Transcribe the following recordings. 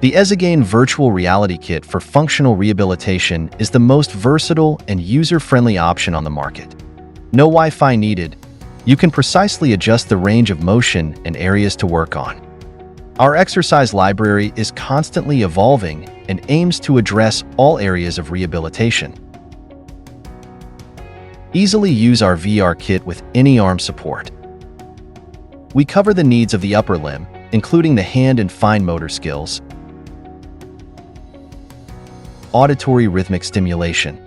The EzyGain Virtual Reality Kit for functional rehabilitation is the most versatile and user-friendly option on the market. No Wi-Fi needed. You can precisely adjust the range of motion and areas to work on. Our exercise library is constantly evolving and aims to address all areas of rehabilitation. Easily use our VR kit with any arm support. We cover the needs of the upper limb, including the hand and fine motor skills, auditory rhythmic stimulation,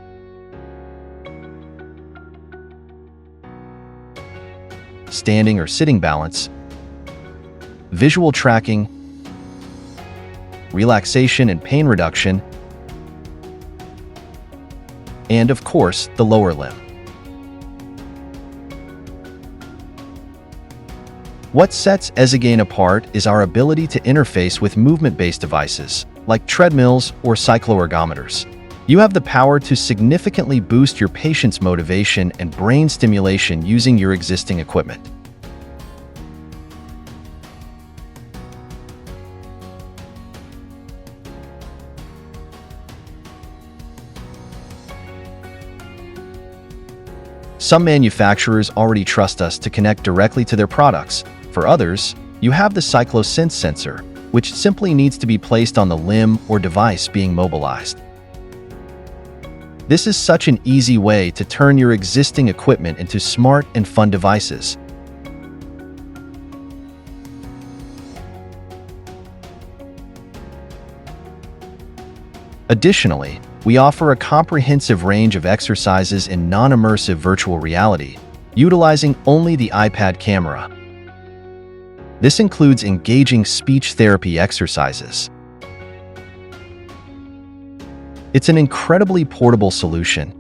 standing or sitting balance, visual tracking, relaxation and pain reduction, and of course, the lower limb. What sets EzyGain apart is our ability to interface with movement-based devices, like treadmills or cycloergometers. You have the power to significantly boost your patient's motivation and brain stimulation using your existing equipment. Some manufacturers already trust us to connect directly to their products. For others, you have the CycloSense sensor, which simply needs to be placed on the limb or device being mobilized. This is such an easy way to turn your existing equipment into smart and fun devices. Additionally, we offer a comprehensive range of exercises in non-immersive virtual reality, utilizing only the iPad camera. This includes engaging speech therapy exercises. It's an incredibly portable solution,